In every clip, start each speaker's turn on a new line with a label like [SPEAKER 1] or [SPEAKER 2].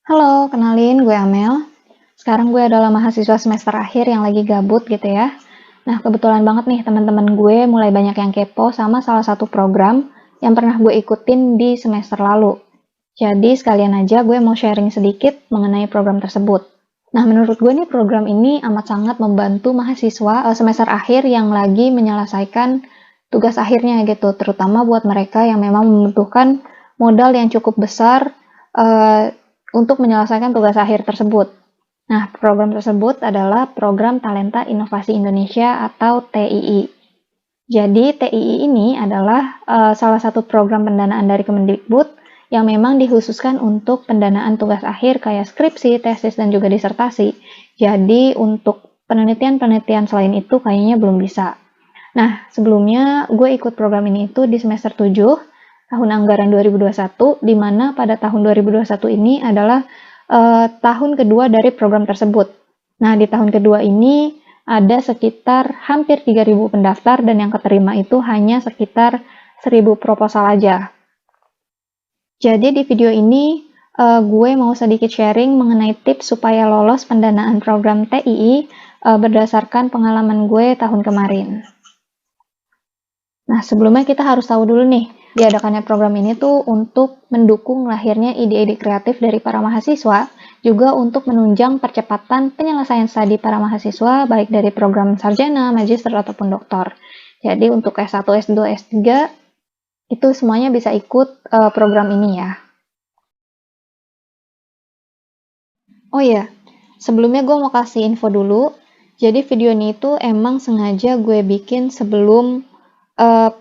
[SPEAKER 1] Halo, kenalin gue Amel. Sekarang gue adalah mahasiswa semester akhir yang lagi gabut gitu ya. Nah, kebetulan banget nih teman-teman gue mulai banyak yang kepo sama salah satu program yang pernah gue ikutin di semester lalu. Jadi sekalian aja gue mau sharing sedikit mengenai program tersebut. Nah, menurut gue nih program ini amat sangat membantu mahasiswa semester akhir yang lagi menyelesaikan tugas akhirnya gitu, terutama buat mereka yang memang membutuhkan modal yang cukup besar eh, untuk menyelesaikan tugas akhir tersebut. Nah, program tersebut adalah Program Talenta Inovasi Indonesia atau TII. Jadi, TII ini adalah salah satu program pendanaan dari Kemendikbud yang memang dikhususkan untuk pendanaan tugas akhir kayak skripsi, tesis, dan juga disertasi. Jadi, untuk penelitian-penelitian selain itu kayaknya belum bisa. Nah, sebelumnya gue ikut program ini itu di semester 7, tahun anggaran 2021, di mana pada tahun 2021 ini adalah tahun kedua dari program tersebut. Nah, di tahun kedua ini ada sekitar hampir 3.000 pendaftar dan yang keterima itu hanya sekitar 1.000 proposal aja. Jadi di video ini gue mau sedikit sharing mengenai tips supaya lolos pendanaan program TII berdasarkan pengalaman gue tahun kemarin. Nah, sebelumnya kita harus tahu dulu nih, diadakannya program ini tuh untuk mendukung lahirnya ide-ide kreatif dari para mahasiswa, juga untuk menunjang percepatan penyelesaian studi para mahasiswa, baik dari program sarjana, magister, ataupun doktor. Jadi untuk S1, S2, S3, itu semuanya bisa ikut program ini ya. Oh iya, sebelumnya gue mau kasih info dulu. Jadi video ini tuh emang sengaja gue bikin sebelum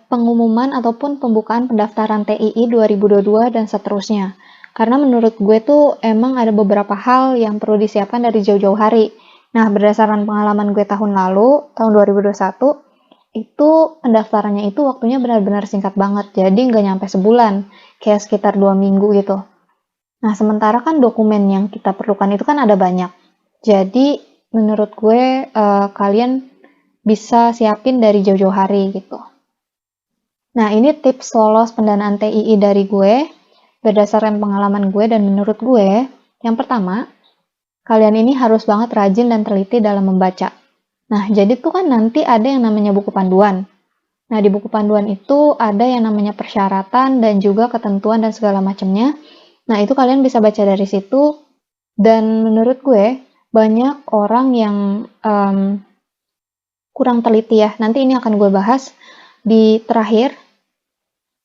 [SPEAKER 1] pengumuman ataupun pembukaan pendaftaran TII 2022 dan seterusnya. Karena menurut gue tuh emang ada beberapa hal yang perlu disiapkan dari jauh-jauh hari. Nah, berdasarkan pengalaman gue tahun lalu, tahun 2021, itu pendaftarannya itu waktunya benar-benar singkat banget. Jadi nggak nyampe sebulan, kayak sekitar 2 minggu gitu. Nah, sementara kan dokumen yang kita perlukan itu kan ada banyak. Jadi, menurut gue kalian bisa siapin dari jauh-jauh hari gitu. Nah, ini tips lolos pendanaan TII dari gue, berdasarkan pengalaman gue dan menurut gue, yang pertama, kalian ini harus banget rajin dan teliti dalam membaca. Nah, jadi tuh kan nanti ada yang namanya buku panduan. Nah, di buku panduan itu ada yang namanya persyaratan dan juga ketentuan dan segala macamnya. Nah, itu kalian bisa baca dari situ. Dan menurut gue, banyak orang yang kurang teliti ya. Nanti ini akan gue bahas di terakhir.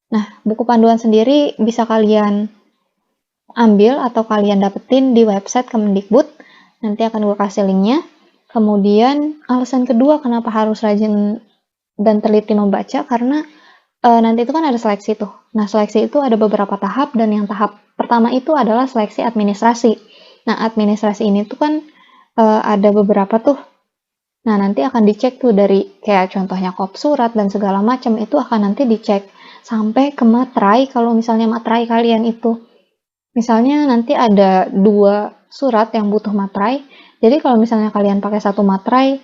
[SPEAKER 1] Nah, buku panduan sendiri bisa kalian ambil atau kalian dapetin di website Kemendikbud. Nanti akan gue kasih linknya. Kemudian, alasan kedua kenapa harus rajin dan teliti membaca, karena nanti itu kan ada seleksi tuh. Nah, seleksi itu ada beberapa tahap, dan yang tahap pertama itu adalah seleksi administrasi. Nah, administrasi ini tuh kan ada beberapa tuh. Nah, nanti akan dicek tuh dari kayak contohnya kop surat dan segala macam, itu akan nanti dicek sampai ke materai. Kalau misalnya materai kalian itu misalnya nanti ada 2 surat yang butuh materai, jadi kalau misalnya kalian pakai 1 materai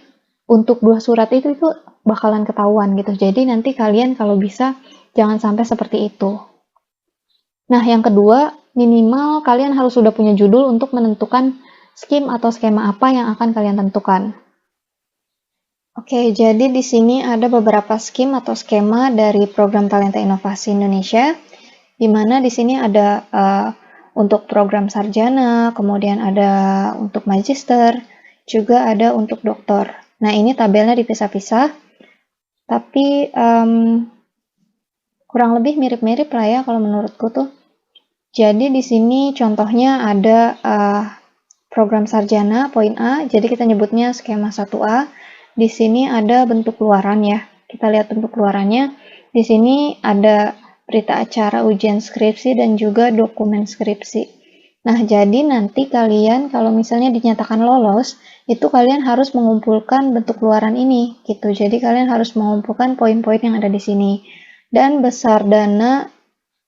[SPEAKER 1] untuk 2 surat itu bakalan ketahuan gitu. Jadi nanti kalian kalau bisa jangan sampai seperti itu. Nah, yang kedua, minimal kalian harus sudah punya judul untuk menentukan skim atau skema apa yang akan kalian tentukan. Oke, jadi di sini ada beberapa skim atau skema dari Program Talenta Inovasi Indonesia, di mana di sini ada untuk program sarjana, kemudian ada untuk magister, juga ada untuk doktor. Nah, ini tabelnya dipisah-pisah, tapi kurang lebih mirip-mirip lah ya kalau menurutku tuh. Jadi di sini contohnya ada program sarjana, poin A, jadi kita nyebutnya skema 1A. Di sini ada bentuk luaran ya. Kita lihat bentuk luarannya. Di sini ada berita acara ujian skripsi dan juga dokumen skripsi. Nah, jadi nanti kalian kalau misalnya dinyatakan lolos, itu kalian harus mengumpulkan bentuk luaran ini gitu. Jadi kalian harus mengumpulkan poin-poin yang ada di sini. Dan besar dana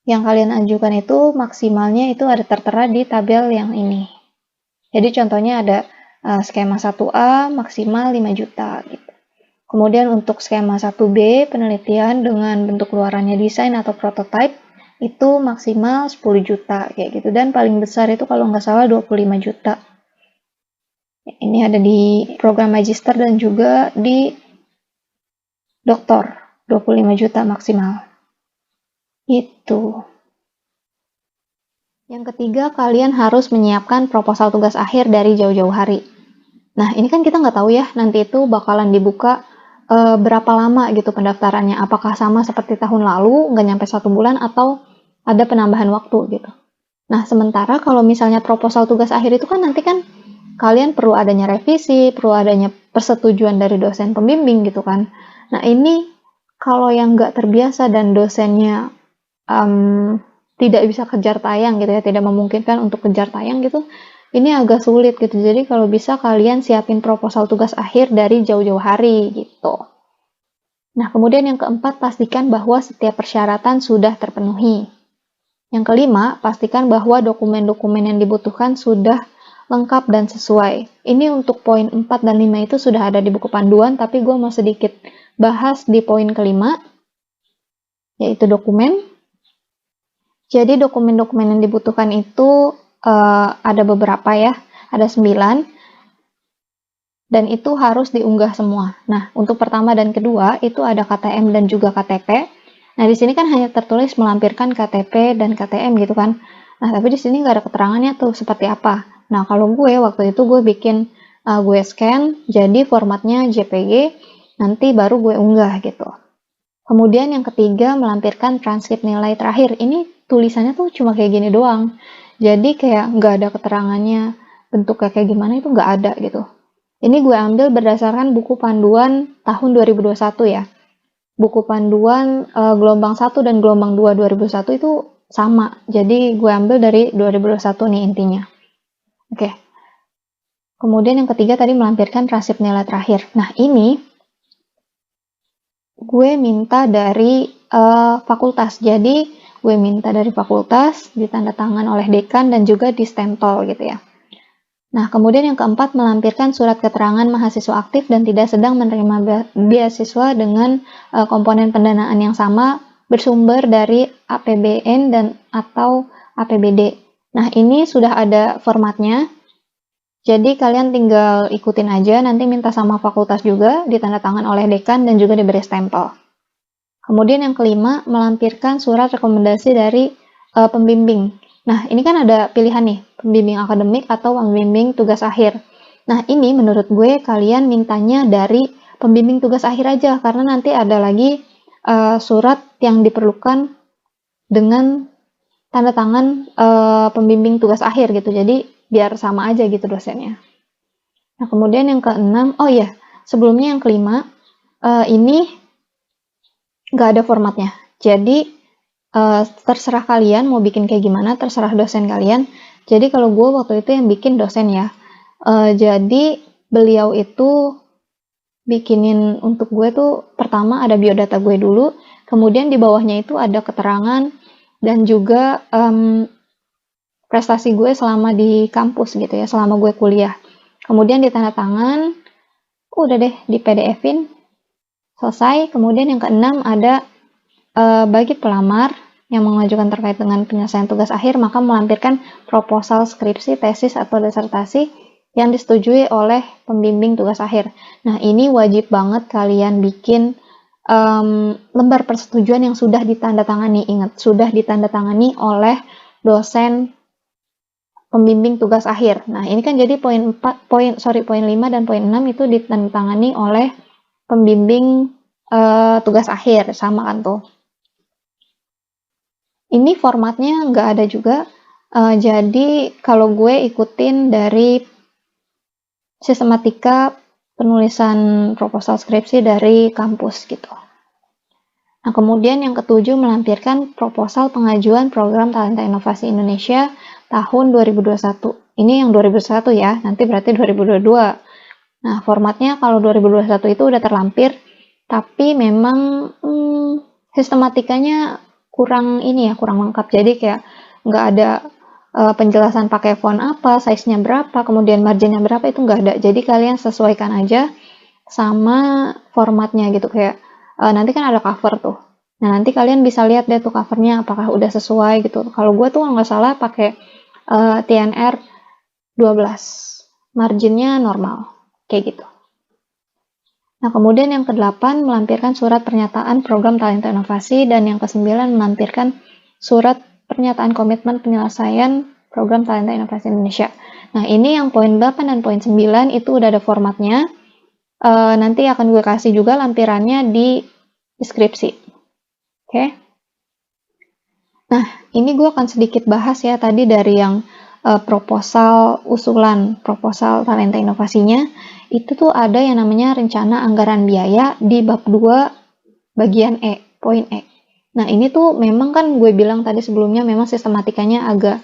[SPEAKER 1] yang kalian ajukan itu maksimalnya itu ada tertera di tabel yang ini. Jadi contohnya ada skema 1A maksimal 5 juta gitu. Kemudian untuk skema 1B penelitian dengan bentuk luarannya desain atau prototype itu maksimal 10 juta kayak gitu, dan paling besar itu kalau nggak salah 25 juta. Ini ada di program magister dan juga di doktor, 25 juta maksimal. Itu. Yang ketiga, kalian harus menyiapkan proposal tugas akhir dari jauh-jauh hari. Nah, ini kan kita nggak tahu ya, nanti itu bakalan dibuka berapa lama gitu pendaftarannya. Apakah sama seperti tahun lalu, nggak nyampe 1 bulan, atau ada penambahan waktu gitu. Nah, sementara kalau misalnya proposal tugas akhir itu kan nanti kan kalian perlu adanya revisi, perlu adanya persetujuan dari dosen pembimbing gitu kan. Nah, ini kalau yang nggak terbiasa dan dosennya tidak bisa kejar tayang gitu ya, tidak memungkinkan untuk kejar tayang gitu, ini agak sulit gitu. Jadi kalau bisa kalian siapin proposal tugas akhir dari jauh-jauh hari gitu. Nah, kemudian yang keempat, pastikan bahwa setiap persyaratan sudah terpenuhi. Yang kelima, pastikan bahwa dokumen-dokumen yang dibutuhkan sudah lengkap dan sesuai. Ini untuk poin 4 dan 5 itu sudah ada di buku panduan, tapi gue mau sedikit bahas di poin kelima, yaitu dokumen. Jadi dokumen-dokumen yang dibutuhkan itu ada beberapa ya, ada 9, dan itu harus diunggah semua. Nah, untuk pertama dan kedua itu ada KTM dan juga KTP. Nah, di sini kan hanya tertulis melampirkan KTP dan KTM gitu kan. Nah, tapi di sini nggak ada keterangannya tuh seperti apa. Nah, kalau gue waktu itu gue bikin, gue scan, jadi formatnya JPG, nanti baru gue unggah gitu. Kemudian yang ketiga, melampirkan transkrip nilai terakhir. Ini tulisannya tuh cuma kayak gini doang. Jadi kayak nggak ada keterangannya, bentuknya kayak gimana itu nggak ada gitu. Ini gue ambil berdasarkan buku panduan tahun 2021 ya. Buku panduan gelombang 1 dan gelombang 2 2021 itu sama. Jadi gue ambil dari 2021 nih intinya. Oke. Kemudian yang ketiga tadi melampirkan transkrip nilai terakhir. Nah, ini gue minta dari fakultas. Jadi gue minta dari fakultas, ditandatangan oleh dekan dan juga distempel gitu ya. Nah, kemudian yang keempat, melampirkan surat keterangan mahasiswa aktif dan tidak sedang menerima beasiswa dengan komponen pendanaan yang sama bersumber dari APBN dan atau APBD. Nah, ini sudah ada formatnya. Jadi kalian tinggal ikutin aja, nanti minta sama fakultas juga, ditandatangan oleh dekan dan juga diberi stempel. Kemudian yang kelima, melampirkan surat rekomendasi dari pembimbing. Nah, ini kan ada pilihan nih, pembimbing akademik atau pembimbing tugas akhir. Nah, ini menurut gue kalian mintanya dari pembimbing tugas akhir aja, karena nanti ada lagi surat yang diperlukan dengan tanda tangan pembimbing tugas akhir gitu. Jadi, biar sama aja gitu dosennya. Nah, kemudian yang keenam, oh iya, sebelumnya yang kelima, ini nggak ada formatnya. Jadi, terserah kalian mau bikin kayak gimana, terserah dosen kalian. Jadi, kalau gue waktu itu yang bikin dosen ya. Jadi, beliau itu bikinin untuk gue tuh, pertama ada biodata gue dulu, kemudian di bawahnya itu ada keterangan, dan juga prestasi gue selama di kampus gitu ya, selama gue kuliah. Kemudian ditandatangan, udah deh di PDF-in, selesai. Kemudian yang keenam ada bagi pelamar yang mengajukan terkait dengan penyelesaian tugas akhir, maka melampirkan proposal skripsi, tesis, atau disertasi yang disetujui oleh pembimbing tugas akhir. Nah, ini wajib banget kalian bikin lembar persetujuan yang sudah ditandatangani. Ingat, sudah ditandatangani oleh dosen pembimbing tugas akhir. Nah, ini kan jadi poin 5 dan poin 6 itu ditandatangani oleh pembimbing tugas akhir, sama kan tuh. Ini formatnya nggak ada juga, jadi kalau gue ikutin dari sistematika penulisan proposal skripsi dari kampus gitu. Nah, kemudian yang ketujuh, melampirkan proposal pengajuan program Talenta Inovasi Indonesia tahun 2021. Ini yang 2021 ya, nanti berarti 2022. Nah, formatnya kalau 2021 itu udah terlampir, tapi memang sistematikanya kurang lengkap. Jadi kayak nggak ada penjelasan pakai font apa, size-nya berapa, kemudian marginnya berapa, itu nggak ada. Jadi kalian sesuaikan aja sama formatnya gitu, kayak nanti kan ada cover tuh. Nah, nanti kalian bisa lihat deh tuh covernya apakah udah sesuai gitu. Kalau gue tuh nggak salah pakai TNR 12. Marginnya normal. Kayak gitu. Nah, kemudian yang ke-8 melampirkan surat pernyataan program talenta inovasi, dan yang ke-9 melampirkan surat pernyataan komitmen penyelesaian program talenta inovasi Indonesia. Nah, ini yang poin 8 dan poin 9 itu udah ada formatnya. Nanti akan gue kasih juga lampirannya di deskripsi. Oke. Nah, ini gue akan sedikit bahas ya tadi dari yang proposal talenta inovasinya. Itu tuh ada yang namanya rencana anggaran biaya di bab 2 bagian E, poin E. Nah, ini tuh memang kan gue bilang tadi sebelumnya memang sistematikanya agak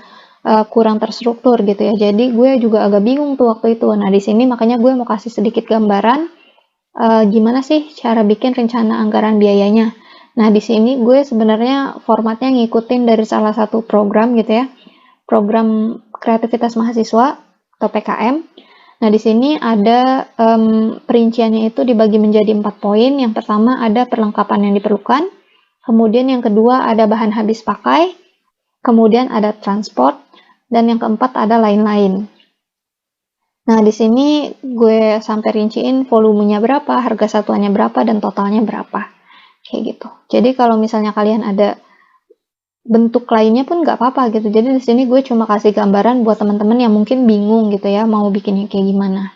[SPEAKER 1] kurang terstruktur gitu ya. Jadi gue juga agak bingung tuh waktu itu. Nah, di sini makanya gue mau kasih sedikit gambaran gimana sih cara bikin rencana anggaran biayanya. Nah, di sini gue sebenarnya formatnya ngikutin dari salah satu program gitu ya. Program Kreativitas Mahasiswa atau PKM. Nah, di sini ada perinciannya itu dibagi menjadi 4 poin. Yang pertama ada perlengkapan yang diperlukan. Kemudian yang kedua ada bahan habis pakai. Kemudian ada transport. Dan yang keempat ada lain-lain. Nah, di sini gue sampai rinciin volumenya berapa, harga satuannya berapa, dan totalnya berapa. Kayak gitu. Jadi kalau misalnya kalian ada bentuk lainnya pun nggak apa-apa gitu. Jadi di sini gue cuma kasih gambaran buat teman-teman yang mungkin bingung gitu ya, mau bikinnya kayak gimana.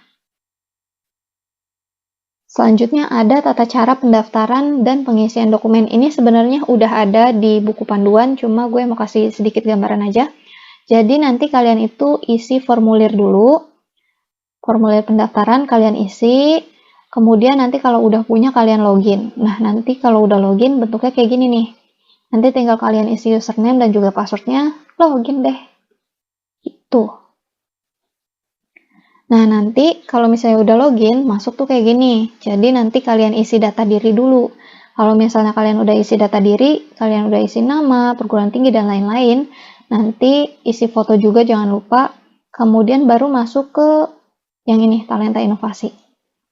[SPEAKER 1] Selanjutnya ada tata cara pendaftaran dan pengisian dokumen. Ini sebenarnya udah ada di buku panduan, cuma gue mau kasih sedikit gambaran aja. Jadi nanti kalian itu isi formulir dulu. Formulir pendaftaran kalian isi, kemudian nanti kalau udah punya kalian login. Nah, nanti kalau udah login bentuknya kayak gini nih. Nanti tinggal kalian isi username dan juga passwordnya, login deh. Itu. Nah, nanti kalau misalnya udah login, masuk tuh kayak gini. Jadi nanti kalian isi data diri dulu. Kalau misalnya kalian udah isi data diri, kalian udah isi nama, perguruan tinggi, dan lain-lain, nanti isi foto juga jangan lupa. Kemudian baru masuk ke yang ini, talenta inovasi.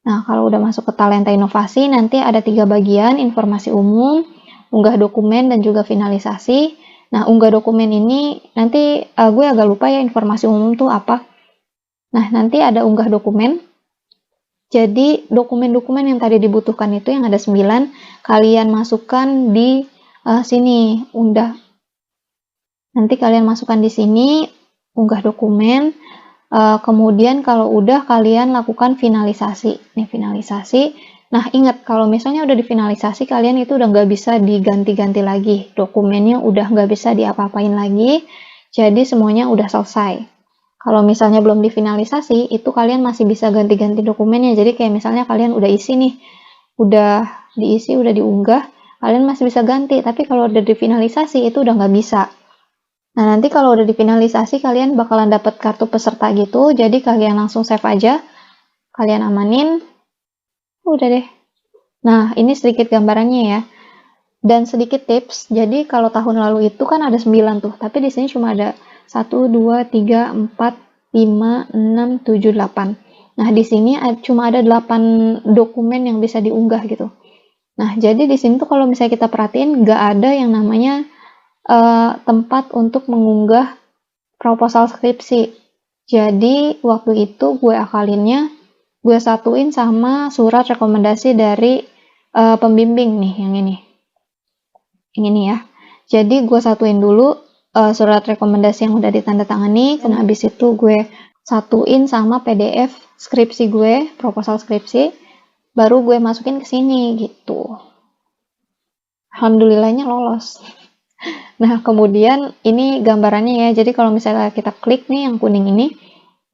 [SPEAKER 1] Nah, kalau udah masuk ke talenta inovasi, nanti ada 3 bagian, informasi umum, unggah dokumen, dan juga finalisasi. Nah, unggah dokumen ini, nanti gue agak lupa ya informasi umum tuh apa. Nah, nanti ada unggah dokumen. Jadi, dokumen-dokumen yang tadi dibutuhkan itu yang ada 9, kalian masukkan di sini, Nanti kalian masukkan di sini, unggah dokumen. Kemudian kalau udah kalian lakukan finalisasi. Nih finalisasi. Nah ingat kalau misalnya udah difinalisasi kalian itu udah nggak bisa diganti-ganti lagi. Dokumennya udah nggak bisa diapa-apain lagi. Jadi semuanya udah selesai. Kalau misalnya belum difinalisasi itu kalian masih bisa ganti-ganti dokumennya. Jadi kayak misalnya kalian udah isi nih. Udah diisi, udah diunggah. Kalian masih bisa ganti. Tapi kalau udah difinalisasi itu udah nggak bisa. Nah, nanti kalau udah difinalisasi, kalian bakalan dapat kartu peserta gitu, jadi kalian langsung save aja, kalian amanin, udah deh. Nah, ini sedikit gambarannya ya. Dan sedikit tips, jadi kalau tahun lalu itu kan ada 9 tuh, tapi di sini cuma ada 1, 2, 3, 4, 5, 6, 7, 8. Nah, di sini cuma ada 8 dokumen yang bisa diunggah gitu. Nah, jadi di sini tuh kalau misalnya kita perhatiin, nggak ada yang namanya tempat untuk mengunggah proposal skripsi. Jadi waktu itu gue akalinnya gue satuin sama surat rekomendasi dari pembimbing nih yang ini. Yang ini ya. Jadi gue satuin dulu surat rekomendasi yang udah ditandatangani, dan habis itu gue satuin sama PDF skripsi gue, proposal skripsi, baru gue masukin ke sini gitu. Alhamdulillahnya lolos. Nah, kemudian ini gambarannya ya. Jadi kalau misalnya kita klik nih yang kuning ini,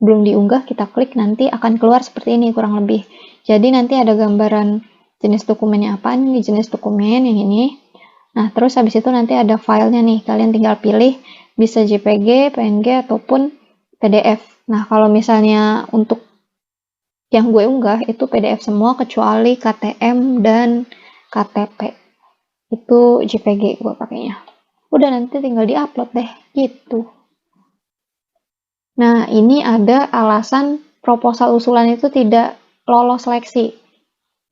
[SPEAKER 1] belum diunggah, kita klik nanti akan keluar seperti ini kurang lebih. Jadi nanti ada gambaran jenis dokumennya apa nih, jenis dokumen yang ini. Nah, terus habis itu nanti ada filenya nih. Kalian tinggal pilih bisa JPG, PNG, ataupun PDF. Nah, kalau misalnya untuk yang gue unggah itu PDF semua kecuali KTM dan KTP. Itu JPG gue pakainya. Udah nanti tinggal di-upload deh, gitu. Nah, ini ada alasan proposal usulan itu tidak lolos seleksi.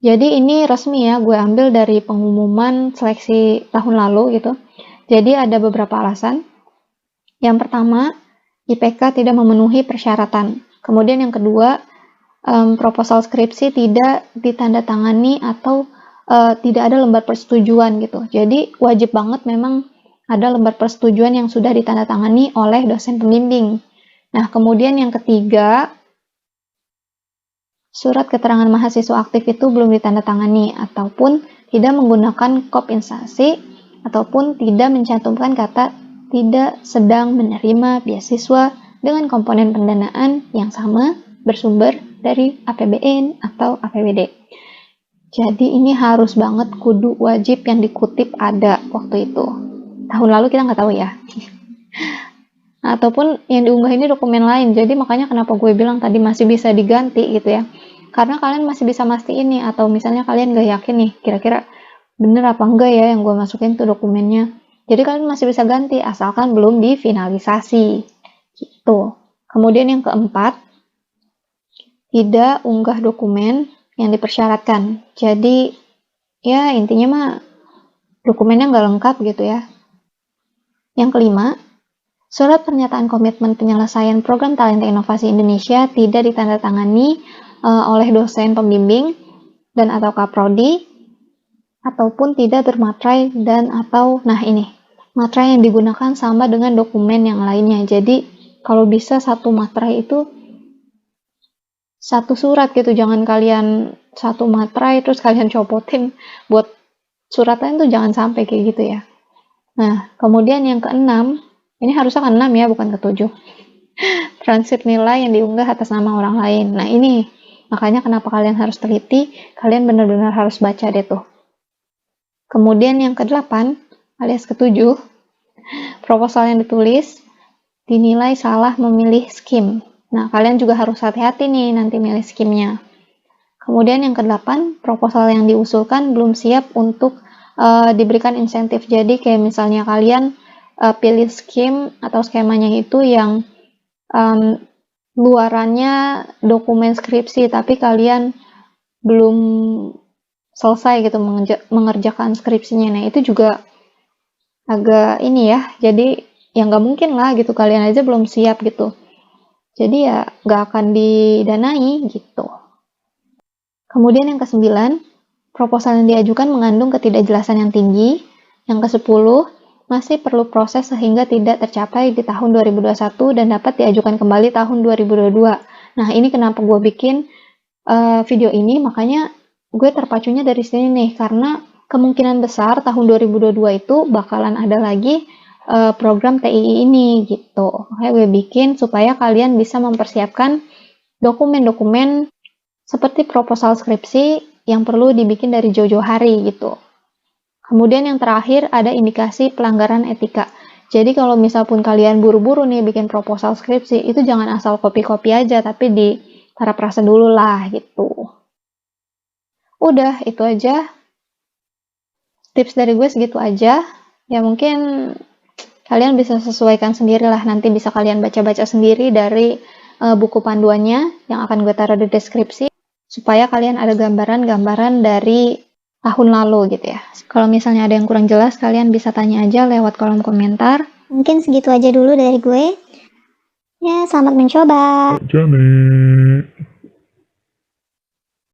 [SPEAKER 1] Jadi ini resmi ya, gue ambil dari pengumuman seleksi tahun lalu gitu. Jadi ada beberapa alasan. Yang pertama, IPK tidak memenuhi persyaratan. Kemudian yang kedua, proposal skripsi tidak ditandatangani atau tidak ada lembar persetujuan gitu. Jadi wajib banget memang ada lembar persetujuan yang sudah ditandatangani oleh dosen pembimbing. Nah, kemudian yang ketiga, surat keterangan mahasiswa aktif itu belum ditandatangani ataupun tidak menggunakan kop instansi ataupun tidak mencantumkan kata tidak sedang menerima beasiswa dengan komponen pendanaan yang sama bersumber dari APBN atau APBD. Jadi ini harus banget kudu wajib yang dikutip ada waktu itu. Tahun lalu kita nggak tahu ya. Ataupun yang diunggah ini dokumen lain. Jadi makanya kenapa gue bilang tadi masih bisa diganti gitu ya. Karena kalian masih bisa mastiin nih, atau misalnya kalian nggak yakin nih, kira-kira bener apa enggak ya yang gue masukin tuh dokumennya. Jadi kalian masih bisa ganti, asalkan belum difinalisasi. Gitu. Kemudian yang keempat, tidak unggah dokumen yang dipersyaratkan. Jadi, ya intinya mah dokumennya nggak lengkap gitu ya. Yang kelima, surat pernyataan komitmen penyelesaian program Talenta Inovasi Indonesia tidak ditandatangani oleh dosen pembimbing dan atau kaprodi ataupun tidak bermaterai dan atau materai yang digunakan sama dengan dokumen yang lainnya. Jadi kalau bisa satu materai itu satu surat gitu, jangan kalian satu materai terus kalian copotin buat surat lain tuh, jangan sampai kayak gitu ya. Nah, kemudian yang keenam, ini harusnya keenam ya, bukan ketujuh. Transit nilai yang diunggah atas nama orang lain. Nah, ini makanya kenapa kalian harus teliti, kalian benar-benar harus baca deh tuh. Kemudian yang kedelapan, alias ketujuh, proposal yang ditulis dinilai salah memilih skim. Nah, kalian juga harus hati-hati nih nanti milih skimnya. Kemudian yang kedelapan, proposal yang diusulkan belum siap untuk diberikan insentif. Jadi kayak misalnya kalian pilih skim atau skemanya itu yang luarannya dokumen skripsi, tapi kalian belum selesai gitu mengerjakan skripsinya. Nah, itu juga agak ini ya, jadi ya nggak mungkin lah gitu, kalian aja belum siap gitu. Jadi ya nggak akan didanai gitu. Kemudian yang kesembilan, proposal yang diajukan mengandung ketidakjelasan yang tinggi. Yang kesepuluh, masih perlu proses sehingga tidak tercapai di tahun 2021 dan dapat diajukan kembali tahun 2022. Nah, ini kenapa gue bikin video ini, makanya gue terpacunya dari sini nih, karena kemungkinan besar tahun 2022 itu bakalan ada lagi program TII ini gitu. Makanya gue bikin supaya kalian bisa mempersiapkan dokumen-dokumen seperti proposal skripsi yang perlu dibikin dari jauh-jauh hari gitu. Kemudian yang terakhir ada indikasi pelanggaran etika. Jadi kalau misal pun kalian buru-buru nih bikin proposal skripsi, itu jangan asal copy-copy aja, tapi ditarap rasa dulu lah gitu. Udah, itu aja. Tips dari gue segitu aja. Ya mungkin kalian bisa sesuaikan sendiri lah, nanti bisa kalian baca-baca sendiri dari buku panduannya yang akan gue taruh di deskripsi, supaya kalian ada gambaran-gambaran dari tahun lalu gitu ya. Kalau misalnya ada yang kurang jelas, kalian bisa tanya aja lewat kolom komentar.
[SPEAKER 2] Mungkin segitu aja dulu dari gue. Ya, selamat mencoba.
[SPEAKER 3] Jamin.